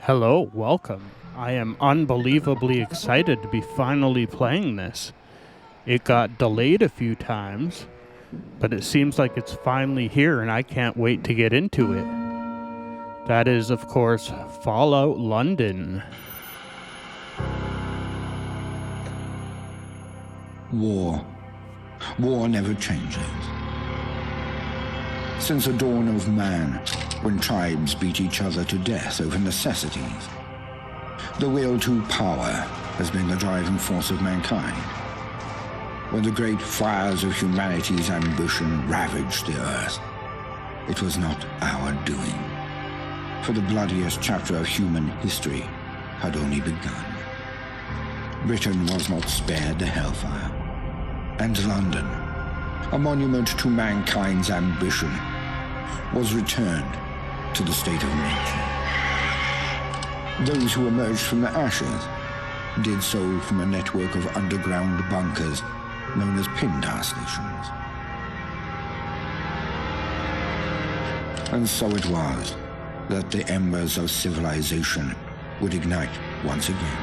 Hello, welcome. I am unbelievably excited to be finally playing this. It got delayed a few times, but it seems like it's finally here and I can't wait to get into it. That is, of course, Fallout London. War. War never changes. Since the dawn of man, when tribes beat each other to death over necessities, the will to power has been the driving force of mankind. When the great fires of humanity's ambition ravaged the earth, it was not our doing, for the bloodiest chapter of human history had only begun. Britain was not spared the hellfire, and London, a monument to mankind's ambition, was returned to the state of nature. Those who emerged from the ashes did so from a network of underground bunkers known as Pindar stations. And so it was that the embers of civilization would ignite once again.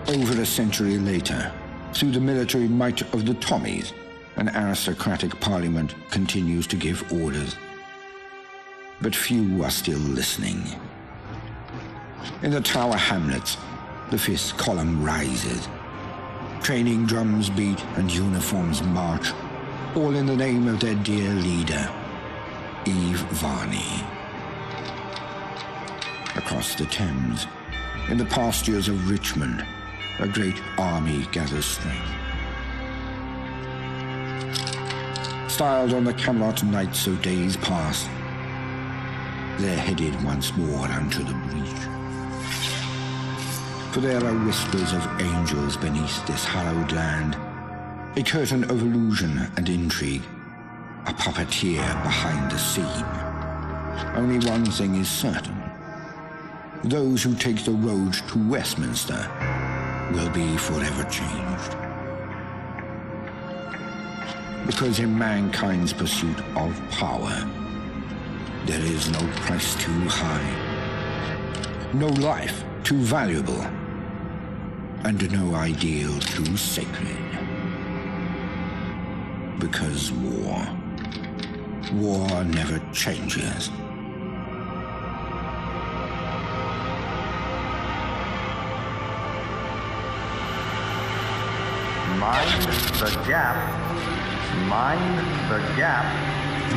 Over a century later, through the military might of the Tommies, an aristocratic parliament continues to give orders. But few are still listening. In the Tower Hamlets, the fifth column rises. Training drums beat and uniforms march, all in the name of their dear leader, Eve Varney. Across the Thames, in the pastures of Richmond, a great army gathers strength. Styled on the Camelot knights of days past, they're headed once more unto the breach. For there are whispers of angels beneath this hallowed land, a curtain of illusion and intrigue, a puppeteer behind the scene. Only one thing is certain. Those who take the road to Westminster will be forever changed. Because in mankind's pursuit of power, there is no price too high, no life too valuable, and no ideal too sacred. Because war never changes. Mind the gap. Mind the gap.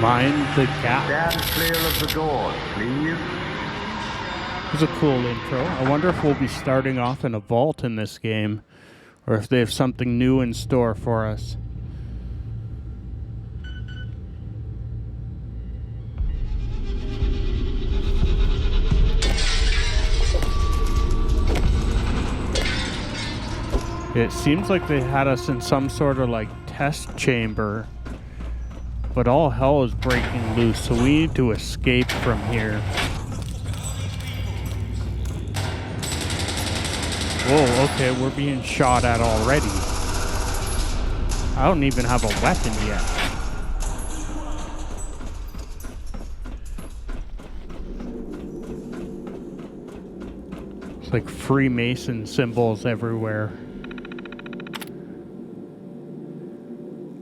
Mind the gap. Stand clear of the door, please. It was a cool intro. I wonder if we'll be starting off in a vault in this game, or if they have something new in store for us. It seems like they had us in some sort of like test chamber, but all hell is breaking loose, so we need to escape from here. Whoa, okay, we're being shot at already. I don't even have a weapon yet. It's like Freemason symbols everywhere.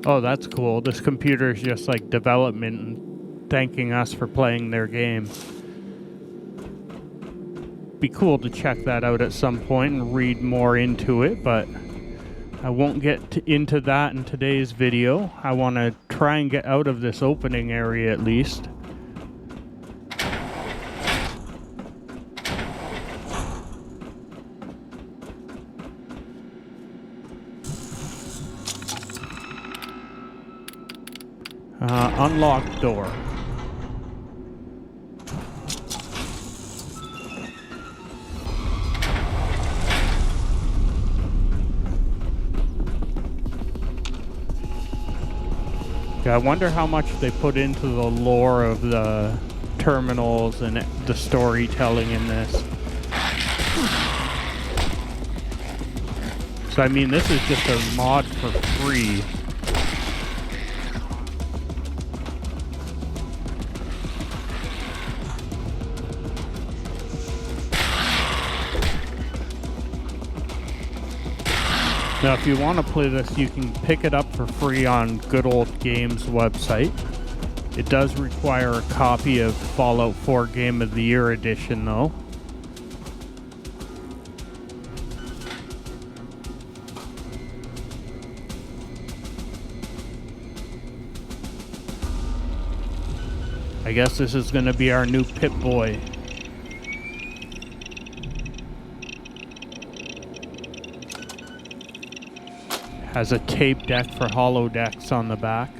Oh, that's cool. This computer is just like development and thanking us for playing their game. Be cool to check that out at some point and read more into it, but I won't get into that in today's video. I want to try and get out of this opening area at least. Unlocked door. Yeah, I wonder how much they put into the lore of the terminals and the storytelling in this. So I mean, this is just a mod for free. Now, if you want to play this, you can pick it up for free on Good Old Games website. It does require a copy of Fallout 4 Game of the Year edition, though. I guess this is going to be our new Pip-Boy. Has a tape deck for holodecks on the back.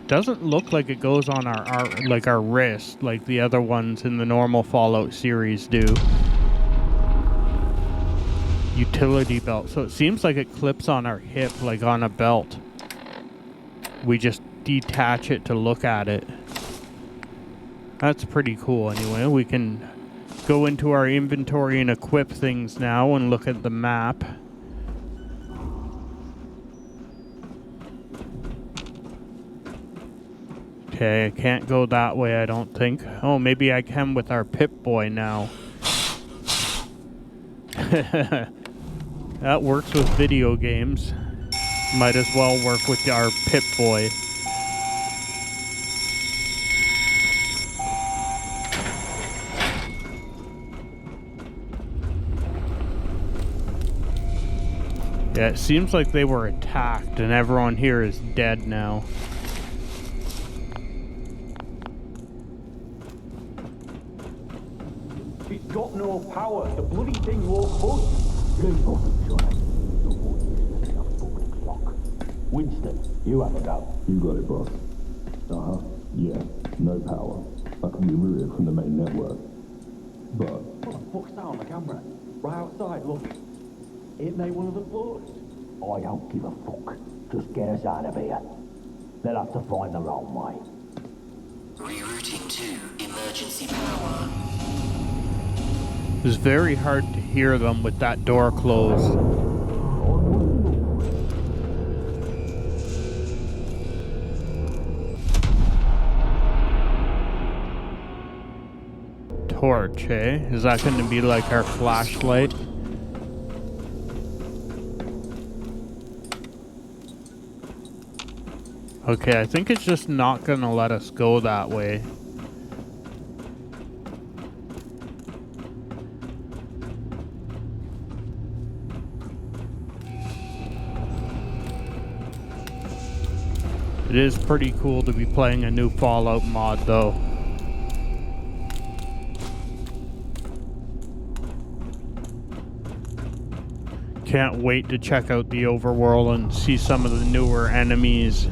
Doesn't look like it goes on our wrist like the other ones in the normal Fallout series do. Utility belt. So it seems like it clips on our hip like on a belt. We just detach it to look at it. That's pretty cool anyway. We can go into our inventory and equip things now and look at the map. Okay, I can't go that way, I don't think. Oh, maybe I can with our Pip-Boy now. That works with video games. Might as well work with our Pip-Boy. Yeah, it seems like they were attacked and everyone here is dead now. It's got no power. The bloody thing won't budge. Winston, you have a go. You got it, boss. Uh-huh. Yeah, no power. I can remove it from the main network. But... What the fuck's that on the camera? Right outside, look. Ain't they one of the floats? I don't give a fuck. Just get us out of here. They'll have to find their own way. Rerouting to emergency power. It's very hard to hear them with that door closed. Torch, eh? Is that going to be like our flashlight? Okay, I think it's just not going to let us go that way. It is pretty cool to be playing a new Fallout mod, though. Can't wait to check out the overworld and see some of the newer enemies.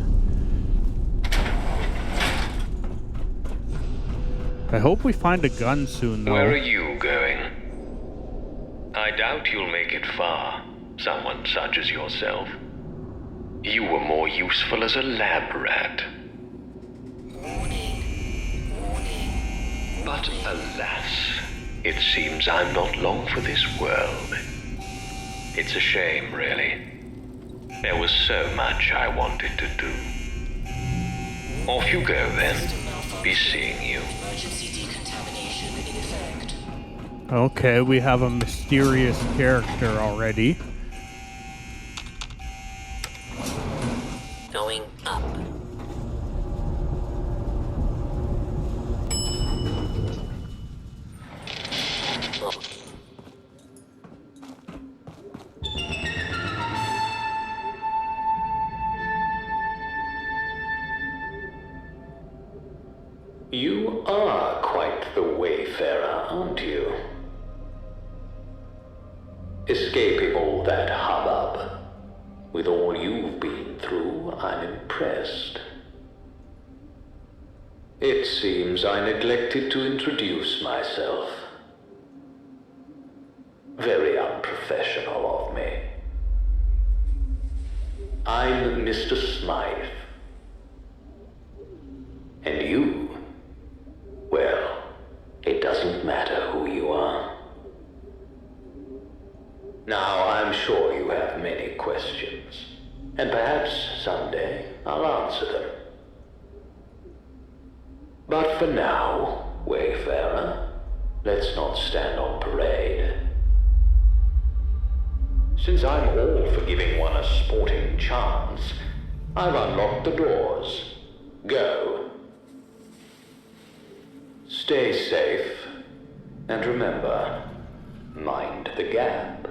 I hope we find a gun soon, though. Where are you going? I doubt you'll make it far, someone such as yourself. You were more useful as a lab rat. Warning. Warning. But alas, it seems I'm not long for this world. It's a shame, really. There was so much I wanted to do. Off you go, then. Be seeing you. Emergency decontamination in effect. Okay, we have a mysterious character already. Going up. Look. You are quite the wayfarer, aren't you? Escaping all that hubbub. With all you've been through, I'm impressed. It seems I neglected to introduce myself. Very unprofessional of me. I'm Mr. Smythe. And you? Well, it doesn't matter who you are. Now, I'm sure you have many questions, and perhaps someday I'll answer them. But for now, Wayfarer, let's not stand on parade. Since I'm all for giving one a sporting chance, I've unlocked the doors. Go. Stay safe, and remember, mind the gap.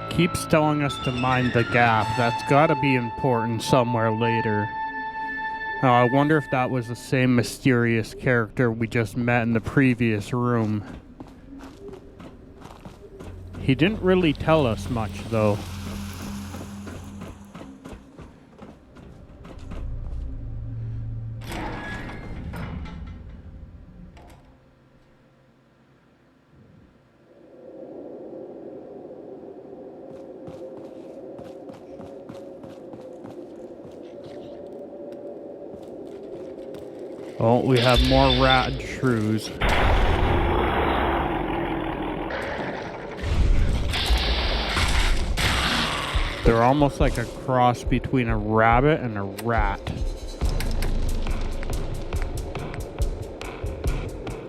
Keeps telling us to mind the gap. That's gotta be important somewhere later. Now, I wonder if that was the same mysterious character we just met in the previous room. He didn't really tell us much, though. Oh, we have more rat shrews. They're almost like a cross between a rabbit and a rat.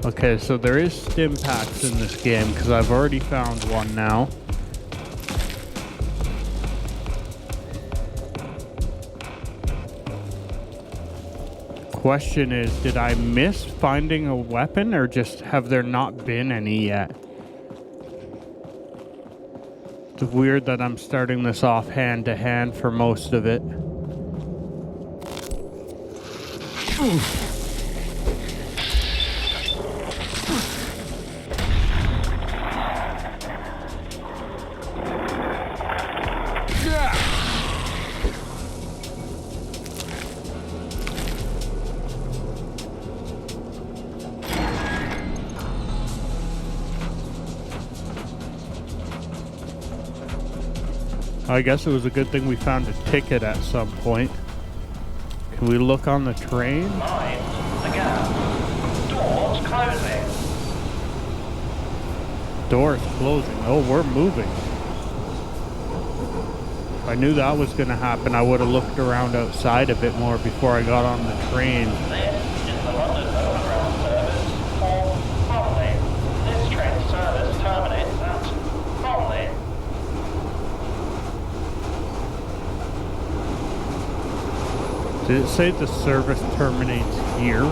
Okay, so there is stim packs in this game because I've already found one now. Question is, did I miss finding a weapon, or just have there not been any yet? It's weird that I'm starting this off hand to hand for most of it. I guess it was a good thing we found a ticket at some point. Can we look on the train? Mind the gap. Doors closing. Doors closing. Oh, we're moving. If I knew that was going to happen, I would have looked around outside a bit more before I got on the train. This is the London Overground service for Bromley. This train service terminates at Bromley. Did it say the service terminates here?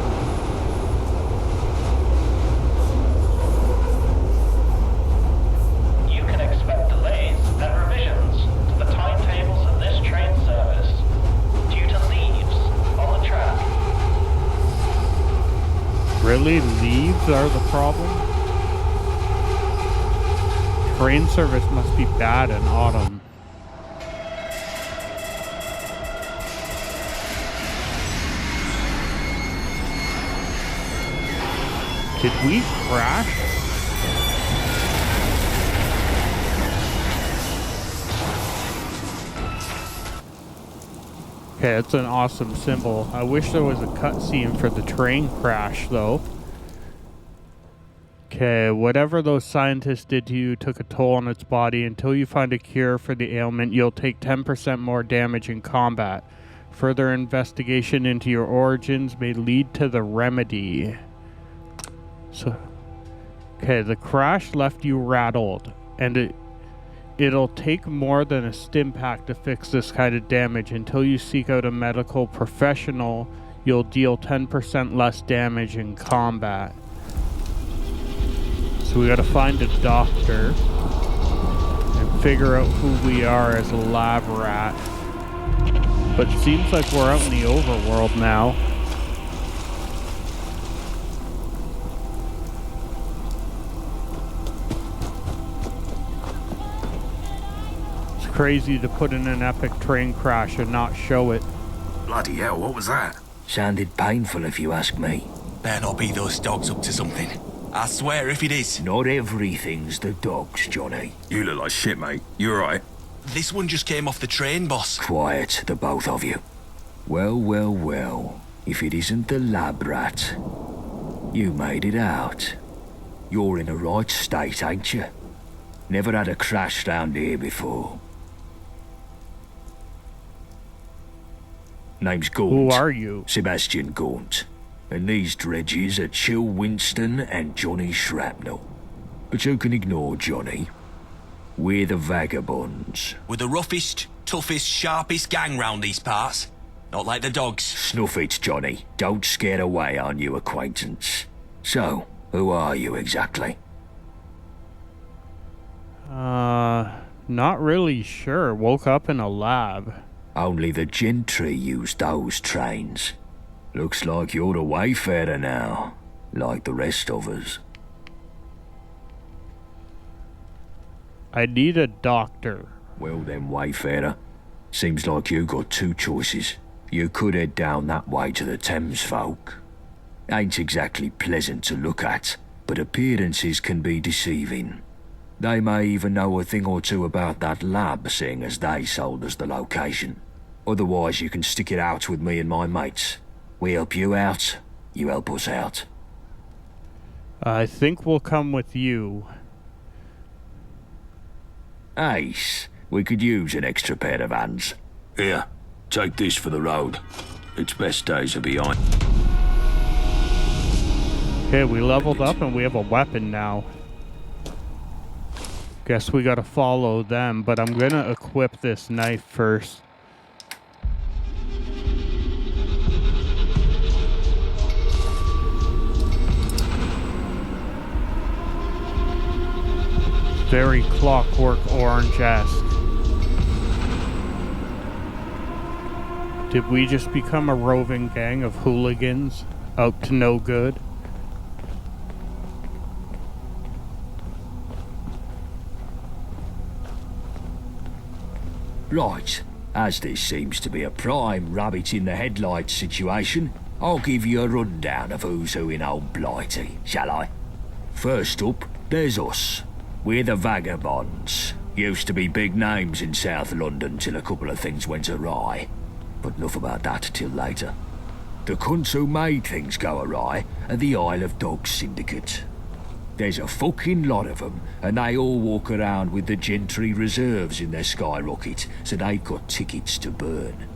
You can expect delays and revisions to the timetables of this train service due to leaves on the track. Really? Leaves are the problem? Train service must be bad in autumn. Did we crash? Okay, that's an awesome symbol. I wish there was a cutscene for the train crash, though. Okay, whatever those scientists did to you took a toll on its body. Until you find a cure for the ailment, you'll take 10% more damage in combat. Further investigation into your origins may lead to the remedy. So, okay, the crash left you rattled, and it'll take more than a stim pack to fix this kind of damage. Until you seek out a medical professional, you'll deal 10% less damage in combat. So we gotta find a doctor and figure out who we are as a lab rat. But it seems like we're out in the overworld now. Crazy to put in an epic train crash and not show it. Bloody hell, what was that? Sounded painful if you ask me. Better not be those dogs up to something. I swear if it is. Not everything's the dogs, Johnny. You look like shit, mate. You alright? This one just came off the train, boss. Quiet, the both of you. Well, well, well. If it isn't the lab rat. You made it out. You're in a right state, ain't you? Never had a crash round here before. Name's Gaunt. Who are you? Sebastian Gaunt. And these dredges are Chill Winston and Johnny Shrapnel. but you can ignore Johnny. We're the Vagabonds. We're the roughest, toughest, sharpest gang round these parts. Not like the dogs. Snuff it, Johnny. Don't scare away our new acquaintance. So, who are you exactly? Not really sure. Woke up in a lab. Only the gentry use those trains. Looks like you're a wayfarer now, like the rest of us. I need a doctor. Well then, wayfarer. Seems like you got two choices. You could head down that way to the Thames folk. Ain't exactly pleasant to look at, but appearances can be deceiving. They may even know a thing or two about that lab, seeing as they sold us the location. Otherwise, you can stick it out with me and my mates. We help you out, you help us out. I think we'll come with you. Ace, we could use an extra pair of hands. Here, take this for the road. Its best days are behind. Okay, we leveled up and we have a weapon now. Guess we gotta follow them, but I'm gonna equip this knife first. Very Clockwork Orange-esque. Did we just become a roving gang of hooligans out to no good? Right, as this seems to be a prime rabbit in the headlights situation, I'll give you a rundown of who's who in old Blighty, shall I? First up, there's us. We're the Vagabonds. Used to be big names in South London till a couple of things went awry. But enough about that till later. The cunts who made things go awry are the Isle of Dogs Syndicate. There's a fucking lot of them, and they all walk around with the gentry reserves in their skyrocket, so they've got tickets to burn.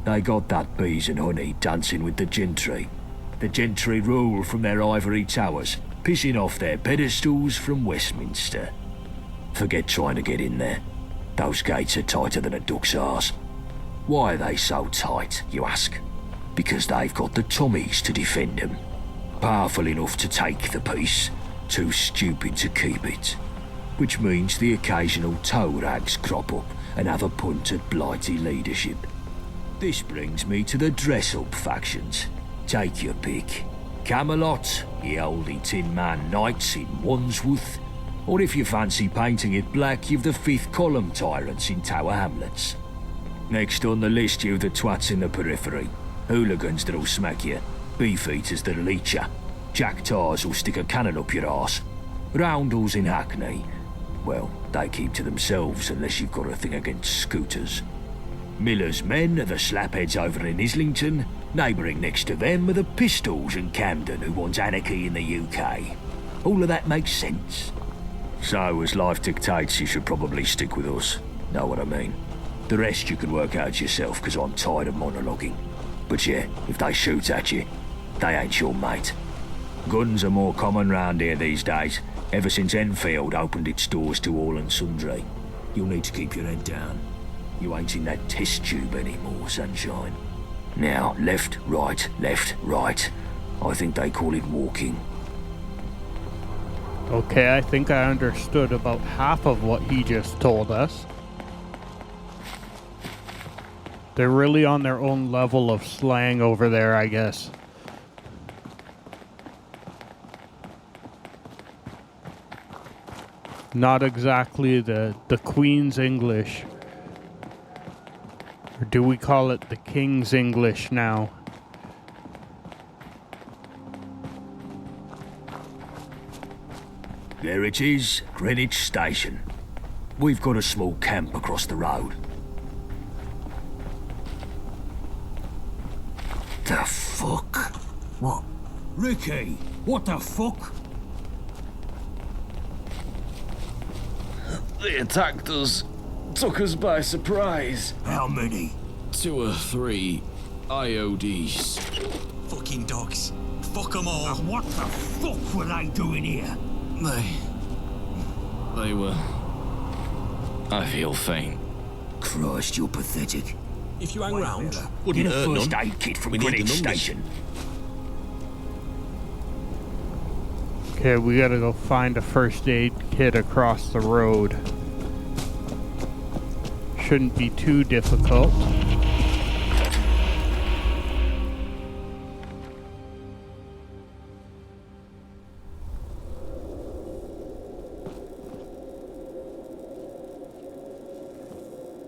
They got that bees and honey dancing with the gentry. The gentry rule from their ivory towers, pissing off their pedestals from Westminster. Forget trying to get in there. Those gates are tighter than a duck's arse. Why are they so tight, you ask? Because they've got the Tommies to defend them. Powerful enough to take the peace, too stupid to keep it. Which means the occasional toe rags crop up and have a punt at Blighty leadership. This brings me to the dress-up factions. Take your pick. Camelot, the oldie Tin Man Knights in Wandsworth, or if you fancy painting it black, you've the Fifth Column Tyrants in Tower Hamlets. Next on the list, you've the twats in the periphery, hooligans that'll smack you, beefeaters that'll leech you, jack tars who'll stick a cannon up your arse, roundels in Hackney. Well, they keep to themselves unless you've got a thing against scooters. Miller's men are the slapheads over in Islington. Neighbouring next to them are the Pistols in Camden who want anarchy in the UK. All of that makes sense. So, as life dictates, you should probably stick with us. Know what I mean? The rest you can work out yourself, because I'm tired of monologuing. But yeah, if they shoot at you, they ain't your mate. Guns are more common round here these days, ever since Enfield opened its doors to all and sundry. You'll need to keep your head down. You ain't in that test tube anymore, sunshine. Now, left, right. I think they call it walking. Okay, I think I understood about half of what he just told us. They're really on their own level of slang over there, I guess. Not exactly the Queen's English. Or do we call it the King's English now? There it is, Greenwich Station. We've got a small camp across the road. The fuck? What? Ricky, what the fuck? They attacked us. Took us by surprise. How many? 2 or 3 IODs. Fucking dogs. Fuck them all. What the fuck were they doing here? They were... I feel faint. Christ, you're pathetic. If you hang round, wouldn't hurt none. First aid kit from We need the Greenwich numbers. Station. Okay, we gotta go find a first aid kit across the road. Shouldn't be too difficult.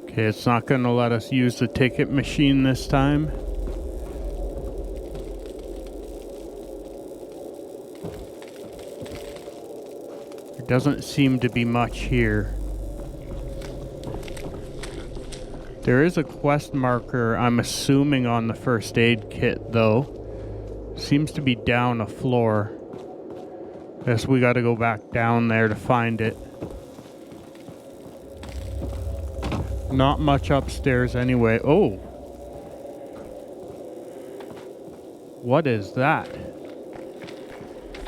Okay, it's not gonna let us use the ticket machine this time. There doesn't seem to be much here. There is a quest marker, I'm assuming, on the first aid kit, though. Seems to be down a floor. Guess we gotta go back down there to find it. Not much upstairs anyway. Oh! What is that?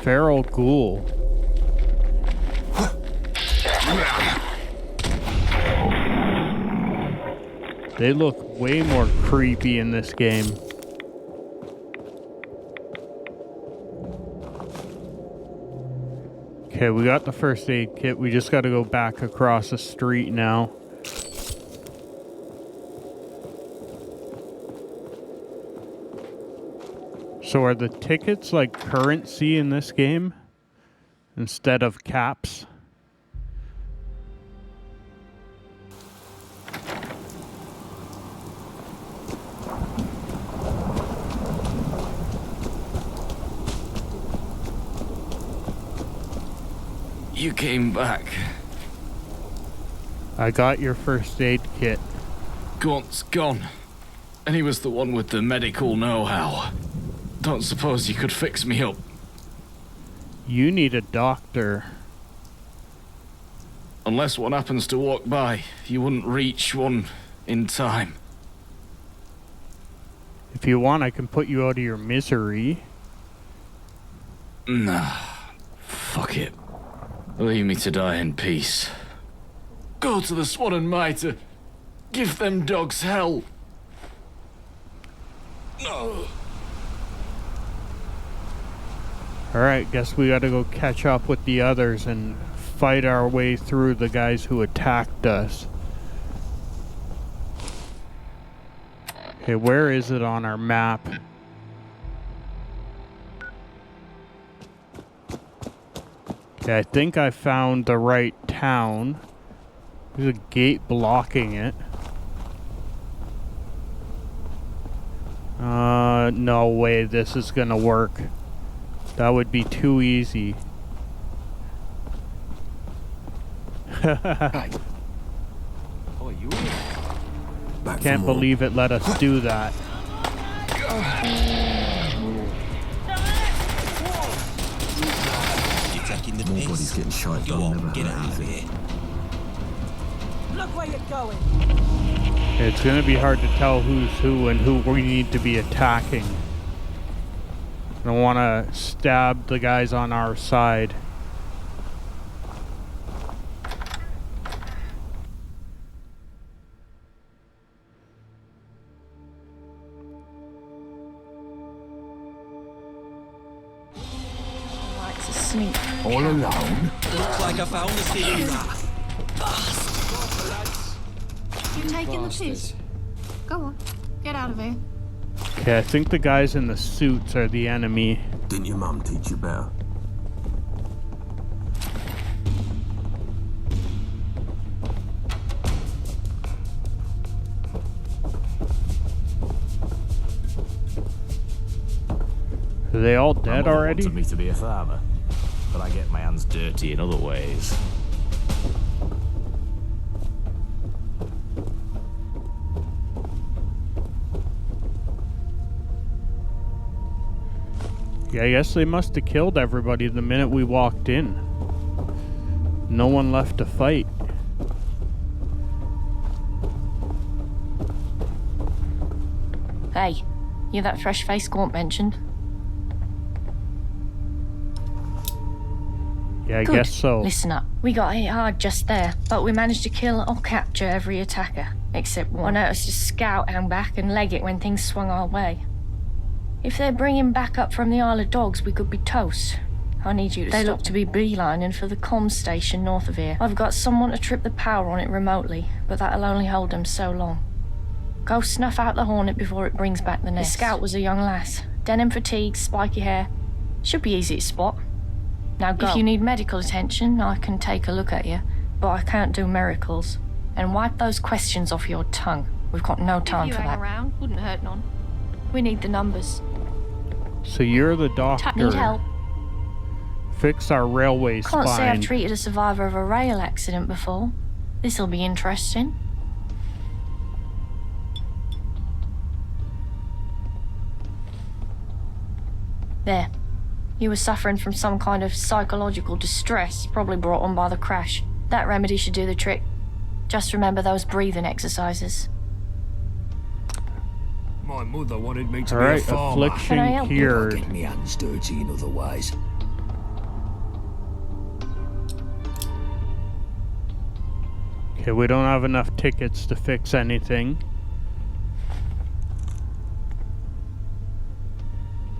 Feral ghoul. They look way more creepy in this game. Okay, we got the first aid kit. We just got to go back across the street now. So are the tickets like currency in this game instead of caps? You came back. I got your first aid kit. Gaunt's gone. And he was the one with the medical know-how. Don't suppose you could fix me up. You need a doctor. Unless one happens to walk by, you wouldn't reach one in time. If you want, I can put you out of your misery. Nah. Fuck it. Leave me to die in peace. Go to the Swan Mitre. Give them dogs hell. No. Alright, guess we gotta go catch up with the others and fight our way through the guys who attacked us. Okay, where is it on our map? Okay, I think I found the right town. There's a gate blocking it. No way this is gonna work. That would be too easy. Hey. Oh, you? Can't believe it let us do that. You're taking the piss. Nobody's getting shot. Go on, get out of here. Look where you're going. It's gonna be hard to tell who's who and who we need to be attacking. I don't want to stab the guys on our side. Likes to sneak. All alone? Looks like I found the hidden rat. You taking the piss? Go on, get out of here. Okay, I think the guys in the suits are the enemy. Didn't your mum teach you better? Are they all dead My mother already? wanted me to be a farmer, but I get my hands dirty in other ways. Yeah, I guess they must have killed everybody the minute we walked in. No one left to fight. Hey, you that fresh face Gaunt mentioned? Yeah, I Good. guess so. Listen up. We got hit hard just there, but we managed to kill or capture every attacker, except one. I noticed a scout hang back and leg it when things swung our way. If they're bringing back up from the Isle of Dogs, we could be toast. I need you to stop. They look to be beelining for the comm station north of here. I've got someone to trip the power on it remotely, but that'll only hold them so long. Go snuff out the Hornet before it brings back the nest. The scout was a young lass. Denim fatigues, spiky hair. Should be easy to spot. Now go. If you need medical attention, I can take a look at you, but I can't do miracles. And wipe those questions off your tongue. We've got no time for that. Around, wouldn't hurt none. We need the numbers. So you're the doctor. Need help. Fix our railway spine. Can't say I've treated a survivor of a rail accident before. This'll be interesting. There. You were suffering from some kind of psychological distress, probably brought on by the crash. That remedy should do the trick. Just remember those breathing exercises. My mother wanted me to All be right, a farmer. affliction cured. Get me hands dirty in other ways. Okay, we don't have enough tickets to fix anything.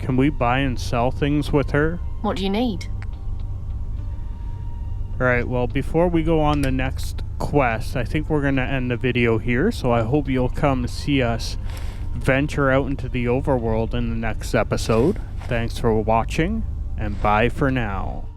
Can we buy and sell things with her? What do you need? Alright, well, before we go on the next quest, I think we're going to end the video here, so I hope you'll come see us venture out into the overworld in the next episode. Thanks for watching, and bye for now.